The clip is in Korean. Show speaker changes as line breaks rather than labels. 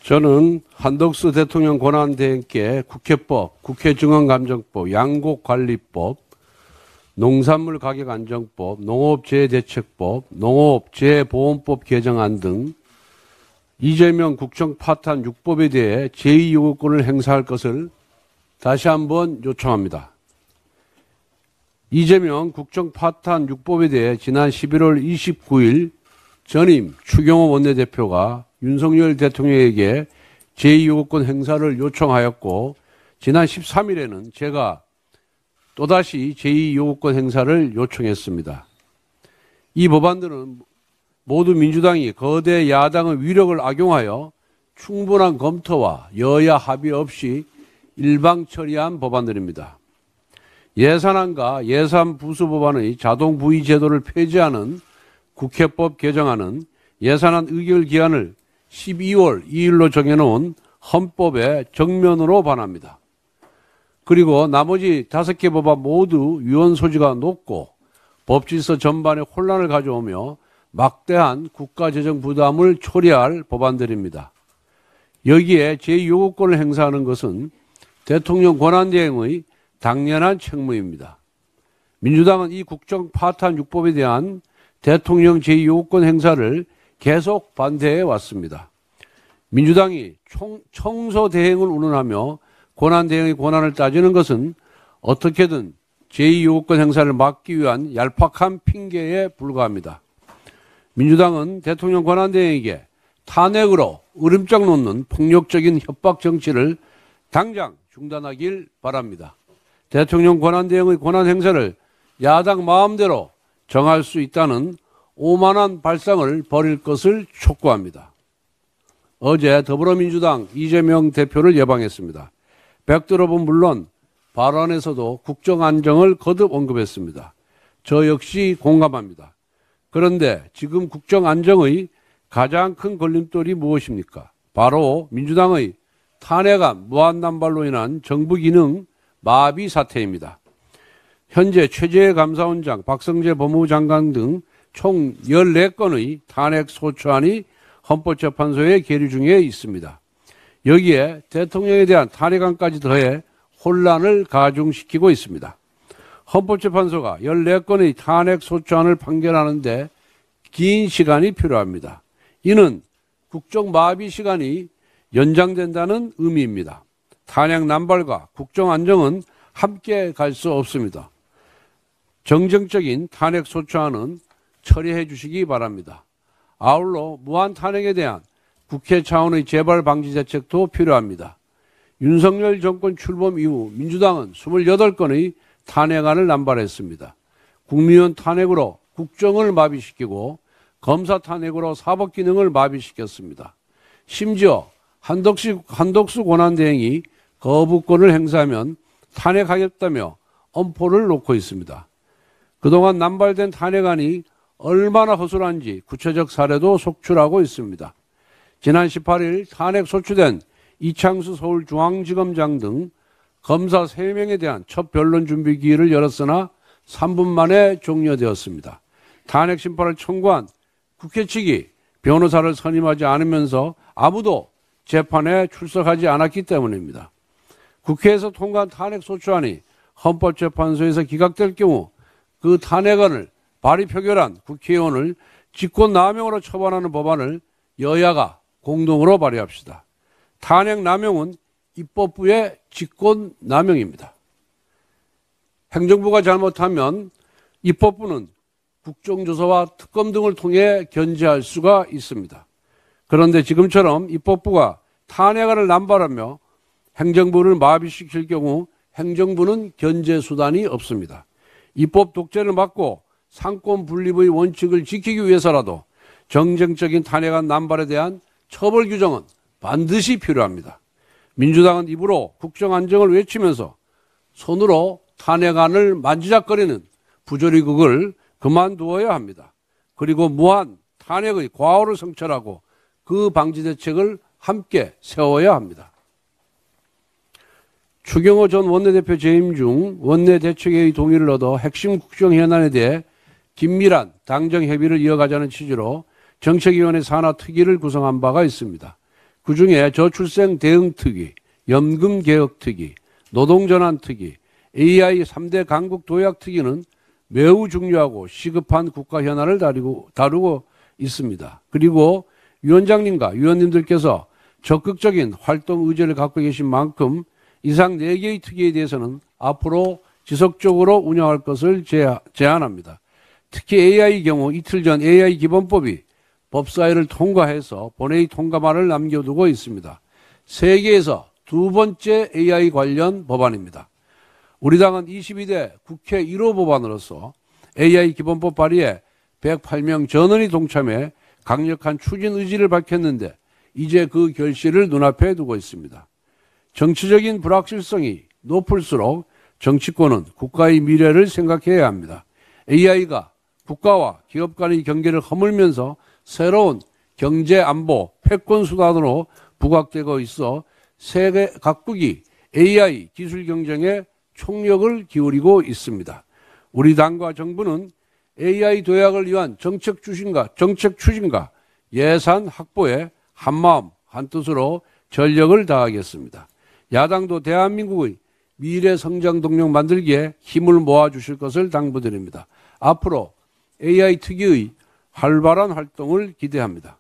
저는 한덕수 대통령 권한대행께 국회법, 국회중앙감정법, 양곡관리법, 농산물가격안정법, 농업재해대책법, 농업재해보험법 개정안 등 이재명 국정 파탄 6법에 대해 제2요구권을 행사할 것을 다시 한번 요청합니다. 이재명 국정 파탄 6법에 대해 지난 11월 29일 전임 추경호 원내대표가 윤석열 대통령에게 제2요구권 행사를 요청하였고, 지난 13일에는 제가 또다시 제2요구권 행사를 요청했습니다. 이 법안들은 모두 민주당이 거대 야당의 위력을 악용하여 충분한 검토와 여야 합의 없이 일방 처리한 법안들입니다. 예산안과 예산부수 법안의 자동 부의 제도를 폐지하는 국회법 개정안은 예산안 의결 기한을 12월 2일로 정해놓은 헌법에 정면으로 반합니다. 그리고 나머지 5개 법안 모두 위헌 소지가 높고 법질서 전반에 혼란을 가져오며 막대한 국가재정 부담을 초래할 법안들입니다. 여기에 제2요구권을 행사하는 것은 대통령 권한대행의 당연한 책무입니다. 민주당은 이 국정 파탄 6법에 대한 대통령 제2요구권 행사를 계속 반대해 왔습니다. 민주당이 청소 대행을 운운하며 권한 대행의 권한을 따지는 것은 어떻게든 제2요구권 행사를 막기 위한 얄팍한 핑계에 불과합니다. 민주당은 대통령 권한 대행에게 탄핵으로 으름장 놓는 폭력적인 협박 정치를 당장 중단하길 바랍니다. 대통령 권한 대행의 권한 행사를 야당 마음대로 정할 수 있다는 오만한 발상을 버릴 것을 촉구합니다. 어제 더불어민주당 이재명 대표를 예방했습니다. 백드롭은 물론 발언에서도 국정안정을 거듭 언급했습니다. 저 역시 공감합니다. 그런데 지금 국정안정의 가장 큰 걸림돌이 무엇입니까? 바로 민주당의 탄핵안 무한남발로 인한 정부 기능 마비 사태입니다. 현재 최재해 감사원장, 박성재 법무부 장관 등 총 14건의 탄핵 소추안이 헌법재판소에 계류 중에 있습니다. 여기에 대통령에 대한 탄핵안까지 더해 혼란을 가중시키고 있습니다. 헌법재판소가 14건의 탄핵 소추안을 판결하는데 긴 시간이 필요합니다. 이는 국정마비 시간이 연장된다는 의미입니다. 탄핵 남발과 국정안정은 함께 갈 수 없습니다. 정정적인 탄핵 소추안은 처리해 주시기 바랍니다. 아울러 무한 탄핵에 대한 국회 차원의 재발 방지 대책도 필요합니다. 윤석열 정권 출범 이후 민주당은 28건의 탄핵안을 남발했습니다. 국민의원 탄핵으로 국정을 마비시키고 검사 탄핵으로 사법 기능을 마비시켰습니다. 심지어 한덕수 권한대행이 거부권을 행사하면 탄핵하겠다며 엄포를 놓고 있습니다. 그동안 남발된 탄핵안이 얼마나 허술한지 구체적 사례도 속출하고 있습니다. 지난 18일 탄핵 소추된 이창수 서울중앙지검장 등 검사 3명에 대한 첫 변론 준비 기일을 열었으나 3분 만에 종료되었습니다. 탄핵 심판을 청구한 국회 측이 변호사를 선임하지 않으면서 아무도 재판에 출석하지 않았기 때문입니다. 국회에서 통과한 탄핵 소추안이 헌법재판소에서 기각될 경우 그 탄핵안을 발의 표결한 국회의원을 직권남용으로 처벌하는 법안을 여야가 공동으로 발의합시다. 탄핵 남용은 입법부의 직권남용입니다. 행정부가 잘못하면 입법부는 국정조사와 특검 등을 통해 견제할 수가 있습니다. 그런데 지금처럼 입법부가 탄핵안을 남발하며 행정부를 마비시킬 경우 행정부는 견제 수단이 없습니다. 입법 독재를 막고 상권 분립의 원칙을 지키기 위해서라도 정쟁적인 탄핵안 남발에 대한 처벌 규정은 반드시 필요합니다. 민주당은 입으로 국정안정을 외치면서 손으로 탄핵안을 만지작거리는 부조리극을 그만두어야 합니다. 그리고 무한 탄핵의 과오를 성찰하고 그 방지 대책을 함께 세워야 합니다. 추경호 전 원내대표 재임 중 원내대책회의 동의를 얻어 핵심 국정 현안에 대해 긴밀한 당정 협의를 이어가자는 취지로 정책위원회 산하특위를 구성한 바가 있습니다. 그중에 저출생 대응특위, 연금개혁특위, 노동전환특위, AI 3대 강국도약특위는 매우 중요하고 시급한 국가 현안을 다루고 있습니다. 그리고 위원장님과 위원님들께서 적극적인 활동 의지를 갖고 계신 만큼 이상 4개의 특위에 대해서는 앞으로 지속적으로 운영할 것을 제안합니다. 특히 AI 경우 이틀 전 AI 기본법이 법사위를 통과해서 본회의 통과만을 남겨두고 있습니다. 세계에서 두 번째 AI 관련 법안입니다. 우리 당은 22대 국회 1호 법안으로서 AI 기본법 발의에 108명 전원이 동참해 강력한 추진 의지를 밝혔는데 이제 그 결실을 눈앞에 두고 있습니다. 정치적인 불확실성이 높을수록 정치권은 국가의 미래를 생각해야 합니다. AI가 국가와 기업 간의 경계를 허물면서 새로운 경제 안보 패권 수단으로 부각되고 있어 세계 각국이 AI 기술 경쟁에 총력을 기울이고 있습니다. 우리 당과 정부는 AI 도약을 위한 정책 추진과 예산 확보에 한마음 한뜻으로 전력을 다하겠습니다. 야당도 대한민국의 미래 성장 동력 만들기에 힘을 모아주실 것을 당부드립니다. 앞으로 AI 특위의 활발한 활동을 기대합니다.